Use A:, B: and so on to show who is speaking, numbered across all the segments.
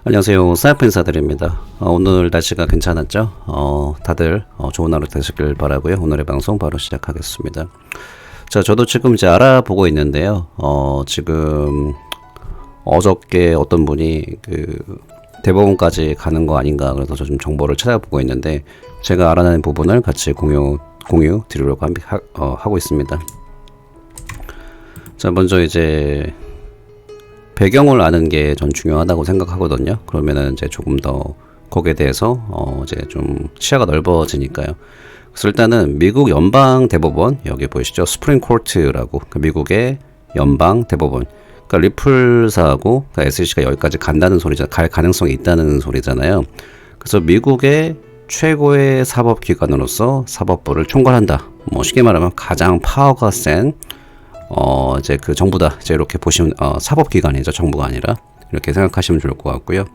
A: 안녕하세요. 사이프 인사드립니다. 오늘 날씨가 괜찮았죠? 다들 좋은 하루 되시길 바라고요. 오늘의 방송 바로 시작하겠습니다. 자, 저도 지금 이제 알아보고 있는데요. 지금 어저께 어떤 분이 대법원까지 가는 거 아닌가 그래서 저 좀 정보를 찾아보고 있는데 제가 알아낸 부분을 같이 공유 드리려고 하고 있습니다. 자, 먼저 이제 배경을 아는 게 전 중요하다고 생각하거든요. 그러면은 이제 조금 더 거기에 대해서 이제 좀 시야가 넓어지니까요. 그래서 일단은 미국 연방 대법원 여기 보이시죠? 스프링 코트라고 미국의 연방 대법원. 그러니까 리플사하고 그러니까 SEC가 여기까지 간다는 소리잖아요. 갈 가능성이 있다는 소리잖아요. 그래서 미국의 최고의 사법기관으로서 사법부를 총괄한다. 뭐 쉽게 말하면 가장 파워가 센 이제 그 정부다. 이제 이렇게 보시면 사법기관이죠. 정부가 아니라 이렇게 생각하시면 좋을 것 같고요.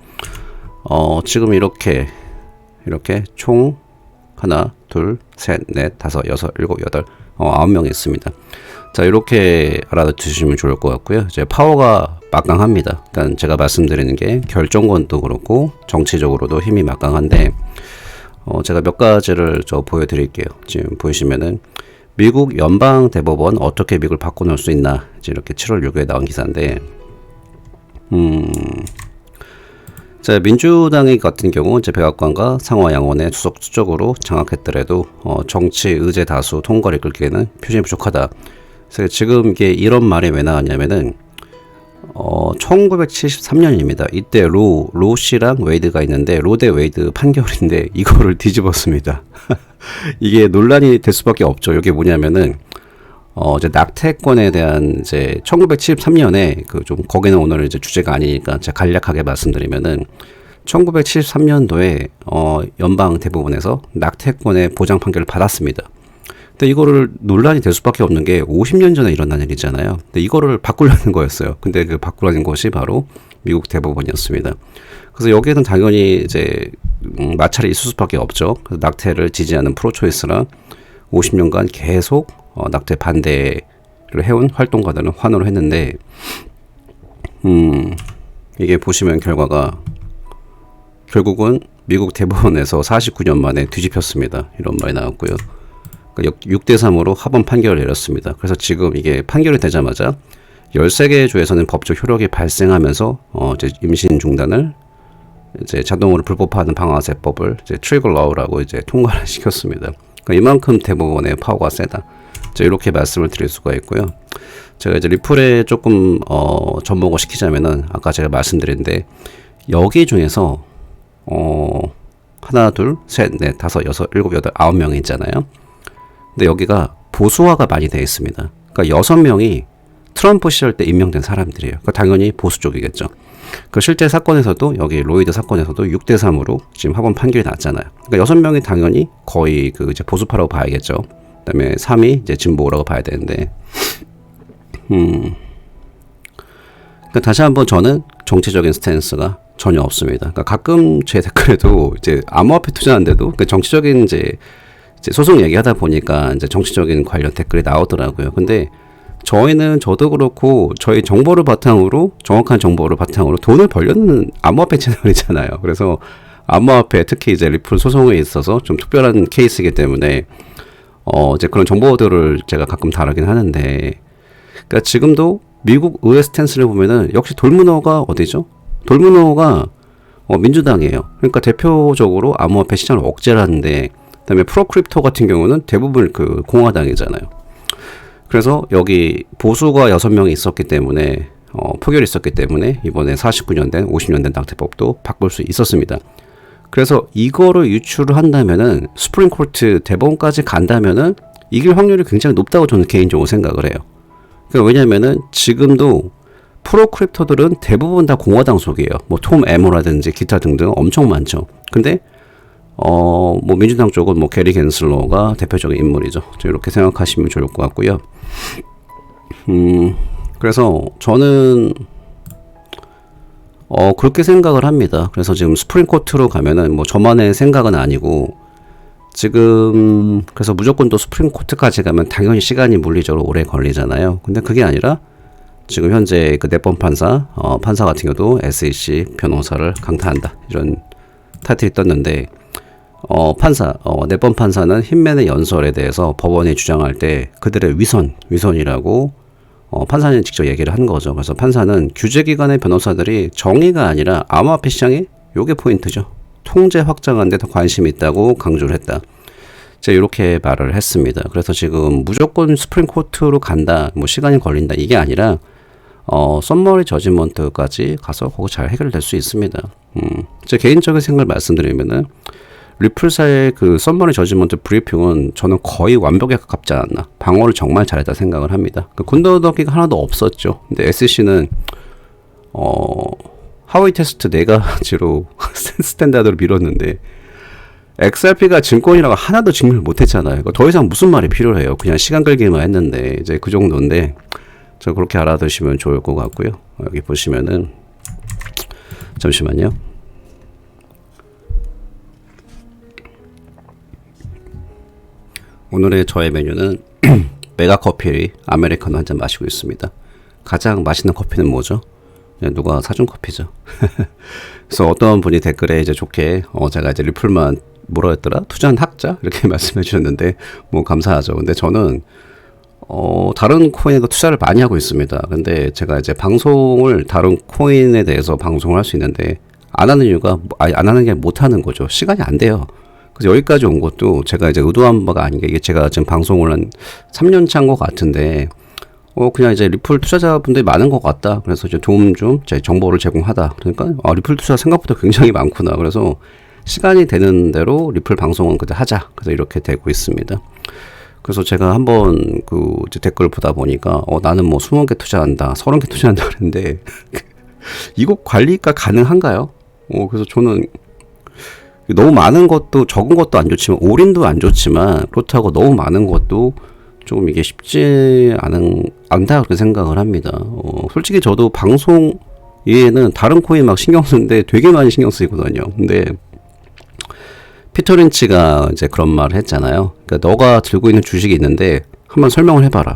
A: 지금 이렇게 총 하나, 둘, 셋, 넷, 다섯, 여섯, 일곱, 여덟, 9명이 있습니다. 자, 이렇게 알아두시면 좋을 것 같고요. 이제 파워가 막강합니다. 그러니까 제가 말씀드리는 게 결정권도 그렇고 정치적으로도 힘이 막강한데 제가 몇 가지를 보여드릴게요. 지금 보시면은 미국 연방 대법원 어떻게 미국을 바꿔놓을 수 있나 이제 이렇게 7월 6일에 나온 기사인데 자, 민주당의 같은 경우 이제 백악관과 상하 양원의 수적으로 장악했더라도 정치 의제 다수 통과를 이끌기에는 표준이 부족하다. 그래서 지금 이게 이런 말이 왜 나왔냐면은 1973년입니다. 이때 로 씨랑 웨이드가 있는데 로 대 웨이드 판결인데 이거를 뒤집었습니다. 이게 논란이 될 수밖에 없죠. 이게 뭐냐면은 이제 낙태권에 대한 이제 1973년에 좀 거기는 오늘 이제 주제가 아니니까 제가 간략하게 말씀드리면은 1973년도에 연방 대법원에서 낙태권의 보장 판결을 받았습니다. 근데 이거를 논란이 될 수밖에 없는 게 50년 전에 일어난 일이잖아요. 근데 이거를 바꾸려는 거였어요. 근데 그 바꾸려는 것이 바로 미국 대법원이었습니다. 그래서 여기에는 당연히 이제 마찰이 있을 수밖에 없죠. 그래서 낙태를 지지하는 프로초이스라 50년간 계속 낙태 반대를 해온 활동가들은 환호를 했는데 이게 보시면 결과가 결국은 미국 대법원에서 49년 만에 뒤집혔습니다. 이런 말이 나왔고요. 6대3으로 합원 판결을 내렸습니다. 그래서 지금 이게 판결이 되자마자 13개 주에서는 법적 효력이 발생하면서 이제 임신 중단을 이제 자동으로 불법화하는 방아쇠법을 이제 트리거 러우라고 이제 통과를 시켰습니다. 그러니까 이만큼 대법원의 파워가 세다. 이렇게 말씀을 드릴 수가 있고요. 제가 이제 리플에 조금 접목을 시키자면은 아까 제가 말씀드렸는데 여기 중에서 하나, 둘, 셋, 넷, 다섯, 여섯, 일곱, 여덟, 9명이 있잖아요. 근데 여기가 보수화가 많이 되어 있습니다. 그러니까 6명이 트럼프 시절 때 임명된 사람들이에요. 그러니까 당연히 보수 쪽이겠죠. 그 실제 사건에서도 여기 로이드 사건에서도 6대3으로 지금 합원 판결이 났잖아요. 그러니까 6명이 당연히 거의 이제 보수파라고 봐야겠죠. 그다음에 3위 이제 진보라고 봐야 되는데, 그러니까 다시 한번 저는 정치적인 스탠스가 전혀 없습니다. 그러니까 가끔 제 댓글에도 이제 암호화폐 투자하는데도 그 정치적인 이제 소송 얘기하다 보니까 이제 정치적인 관련 댓글이 나오더라고요. 근데 저도 그렇고 저희 정보를 바탕으로 정확한 정보를 바탕으로 돈을 벌려는 암호화폐 채널이잖아요. 그래서 암호화폐 특히 이제 리플 소송에 있어서 좀 특별한 케이스이기 때문에 이제 그런 정보들을 제가 가끔 다루긴 하는데, 그러니까 지금도 미국 의회 스탠스를 보면은 역시 돌문어가 어디죠? 돌문어가 민주당이에요. 그러니까 대표적으로 암호화폐 시장을 억제를 하는데, 그다음에 프로크립토 같은 경우는 대부분 공화당이잖아요. 그래서 여기 보수가 6명이 있었기 때문에 표결이 있었기 때문에 이번에 49년 된 50년 된 낙태법도 바꿀 수 있었습니다. 그래서 이거를 유출을 한다면은 스프링 코트 대법원까지 간다면은 이길 확률이 굉장히 높다고 저는 개인적으로 생각을 해요. 그러니까 왜냐면은 지금도 프로크립토들은 대부분 다 공화당 속이에요. 뭐 톰 에머라든지 기타 등등 엄청 많죠. 근데 뭐 민주당 쪽은 뭐 게리 겐슬러가 대표적인 인물이죠. 이렇게 생각하시면 좋을 것 같고요. 그래서 저는 그렇게 생각을 합니다. 그래서 지금 스프링 코트로 가면은 뭐 저만의 생각은 아니고 지금 그래서 무조건 또 스프링 코트까지 가면 당연히 시간이 물리적으로 오래 걸리잖아요. 근데 그게 아니라 지금 현재 그 내번 판사 판사 같은 경우도 SEC 변호사를 강타한다 이런 타이틀이 떴는데 내번 판사는 힌맨의 연설에 대해서 법원이 주장할 때 그들의 위선이라고 판사는 직접 얘기를 한 거죠. 그래서 판사는 규제기관의 변호사들이 정의가 아니라 암호화폐 시장에 요게 포인트죠. 통제 확장하는 데 더 관심이 있다고 강조를 했다. 제가 이렇게 말을 했습니다. 그래서 지금 무조건 스프링 코트로 간다, 뭐 시간이 걸린다 이게 아니라 썸머리 저지먼트까지 가서 거기 잘 해결될 수 있습니다. 제 개인적인 생각을 말씀드리면은 리플사의 그 썸머리 저지먼트 브리핑은 저는 거의 완벽에 가깝지 않았나. 방어를 정말 잘했다 생각을 합니다. 그 군더더기가 하나도 없었죠. 근데 SC는 하와이 테스트 4가지로 스탠다드로 밀었는데 XRP가 증권이라고 하나도 증명을 못했잖아요. 더 이상 무슨 말이 필요해요. 그냥 시간 끌기만 했는데 이제 그 정도인데 저 그렇게 알아두시면 좋을 것 같고요. 여기 보시면은 잠시만요. 오늘의 저의 메뉴는 메가커피 아메리카노 한 잔 마시고 있습니다. 가장 맛있는 커피는 뭐죠? 누가 사준 커피죠. 그래서 어떤 분이 댓글에 이제 좋게 제가 이제 리플만 뭐라 했더라? 투자한 학자? 이렇게 말씀해 주셨는데 뭐 감사하죠. 근데 저는 다른 코인에도 투자를 많이 하고 있습니다. 근데 제가 이제 방송을 다른 코인에 대해서 방송을 할 수 있는데 안 하는 이유가 안 하는 게 못 하는 거죠. 시간이 안 돼요. 그래서 여기까지 온 것도 제가 이제 의도한 바가 아닌 게 이게 제가 지금 방송을 한 3년 차인 것 같은데 그냥 이제 리플 투자자분들이 많은 것 같다. 그래서 이제 도움 좀 제 정보를 제공하다. 그러니까 리플 투자 생각보다 굉장히 많구나. 그래서 시간이 되는 대로 리플 방송은 그때 하자. 그래서 이렇게 되고 있습니다. 그래서 제가 한번 그 이제 댓글 보다 보니까 나는 뭐 20개 투자한다, 30개 투자한다 그랬는데 이거 관리가 가능한가요? 그래서 저는 너무 많은 것도 적은 것도 안 좋지만 올인도 안 좋지만 그렇다고 너무 많은 것도 좀 이게 쉽지 않다 그렇게 생각을 합니다. 솔직히 저도 방송 이외에는 다른 코인 막 신경 쓰는데 되게 많이 신경 쓰이거든요. 근데 피터 린치가 이제 그런 말을 했잖아요. 그러니까 너가 들고 있는 주식이 있는데 한번 설명을 해봐라.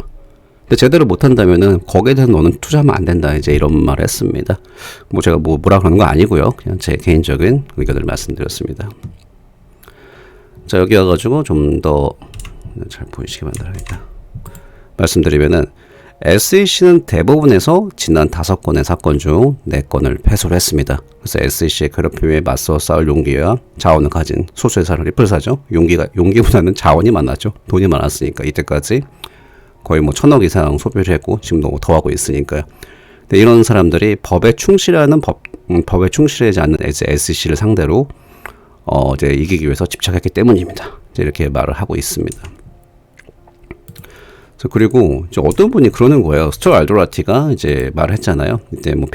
A: 근데 제대로 못한다면은 거기에 대해서 너는 투자하면 안 된다. 이제 이런 말을 했습니다. 뭐 제가 뭐라 그러는 거 아니고요. 그냥 제 개인적인 의견을 말씀드렸습니다. 자, 여기 와가지고 좀 더 잘 보이시게 만들어야겠다. 말씀드리면은 SEC는 대부분에서 지난 5건의 사건 중 4건을 패소를 했습니다. 그래서 SEC의 괴롭힘에 맞서 싸울 용기와 자원을 가진 소수의 사람 리플사죠. 용기보다는 자원이 많았죠. 돈이 많았으니까 이때까지 거의 뭐 1,000억 이상 소비를 했고 지금 너무 더 하고 있으니까요. 근데 이런 사람들이 법에 충실하지 않는 SEC를 상대로 이제 이기기 위해서 집착했기 때문입니다. 이제 이렇게 말을 하고 있습니다. 그리고 이제 어떤 분이 그러는 거예요. 스튜어트 알도라티가 이제 말을 했잖아요. 이때 뭐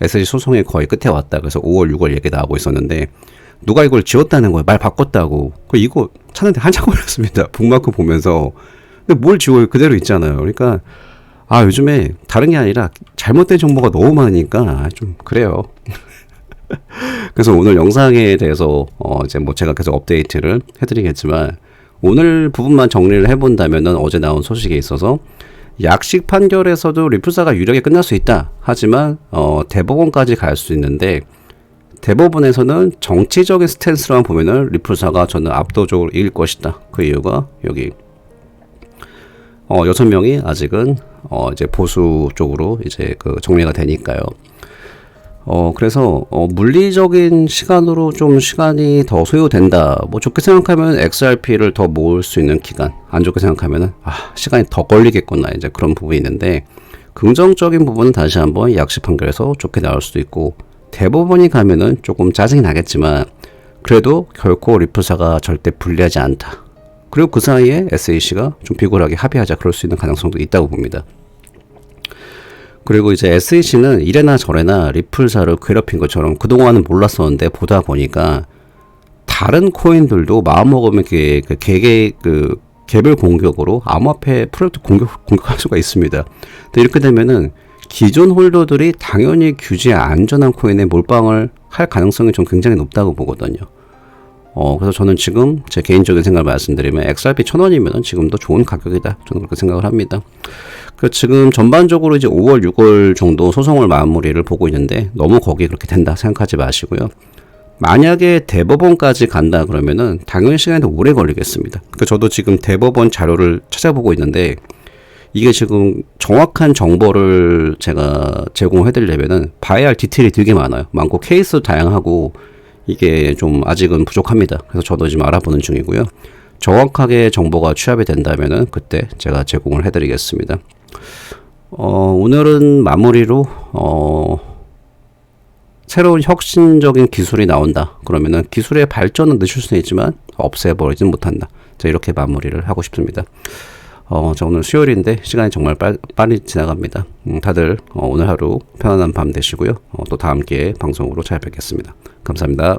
A: SEC 소송의 거의 끝에 왔다. 그래서 5월, 6월 얘기 나오고 있었는데 누가 이걸 지웠다는 거예요. 말 바꿨다고. 이거 찾는데 한참 걸렸습니다. 북마크 보면서. 근데 뭘 지워요? 그대로 있잖아요. 그러니까 요즘에 다른 게 아니라 잘못된 정보가 너무 많으니까 좀 그래요. 그래서 오늘 영상에 대해서 이제 뭐 제가 계속 업데이트를 해드리겠지만 오늘 부분만 정리를 해본다면은 어제 나온 소식에 있어서 약식 판결에서도 리플사가 유리하게 끝날 수 있다. 하지만 대법원까지 갈 수 있는데 대법원에서는 정치적인 스탠스로만 보면은 리플사가 저는 압도적으로 이길 것이다. 그 이유가 여기 6명이 아직은 이제 보수 쪽으로 이제 그 정리가 되니까요. 그래서 물리적인 시간으로 좀 시간이 더 소요된다. 뭐 좋게 생각하면 XRP를 더 모을 수 있는 기간, 안 좋게 생각하면은 시간이 더 걸리겠구나. 이제 그런 부분이 있는데 긍정적인 부분은 다시 한번 약식 판결에서 좋게 나올 수도 있고 대법원이 가면은 조금 짜증이 나겠지만 그래도 결코 리플사가 절대 불리하지 않다. 그리고 그 사이에 SEC가 좀 비굴하게 합의하자 그럴 수 있는 가능성도 있다고 봅니다. 그리고 이제 SEC는 이래나 저래나 리플사를 괴롭힌 것처럼 그동안은 몰랐었는데 보다 보니까 다른 코인들도 마음먹으면 개별 공격으로 암호화폐 프로젝트 공격할 수가 있습니다. 근데 이렇게 되면은 기존 홀더들이 당연히 규제 안전한 코인에 몰빵을 할 가능성이 좀 굉장히 높다고 보거든요. 그래서 저는 지금 제 개인적인 생각을 말씀드리면 XRP 1,000원이면 지금도 좋은 가격이다. 저는 그렇게 생각을 합니다. 그 지금 전반적으로 이제 5월, 6월 정도 소송을 마무리를 보고 있는데 너무 거기에 그렇게 된다 생각하지 마시고요. 만약에 대법원까지 간다 그러면은 당연히 시간이 더 오래 걸리겠습니다. 그 저도 지금 대법원 자료를 찾아보고 있는데 이게 지금 정확한 정보를 제가 제공해 드리려면은 봐야 할 디테일이 되게 많고 케이스도 다양하고 이게 좀 아직은 부족합니다. 그래서 저도 지금 알아보는 중이고요. 정확하게 정보가 취합이 된다면은 그때 제가 제공을 해 드리겠습니다. 오늘은 마무리로 새로운 혁신적인 기술이 나온다. 그러면은 기술의 발전은 늦출 수는 있지만 없애버리진 못한다. 자, 이렇게 마무리를 하고 싶습니다. 자, 오늘 수요일인데 시간이 정말 빨리 지나갑니다. 다들 오늘 하루 편안한 밤 되시고요. 또 다음 기회에 방송으로 잘 뵙겠습니다. 감사합니다.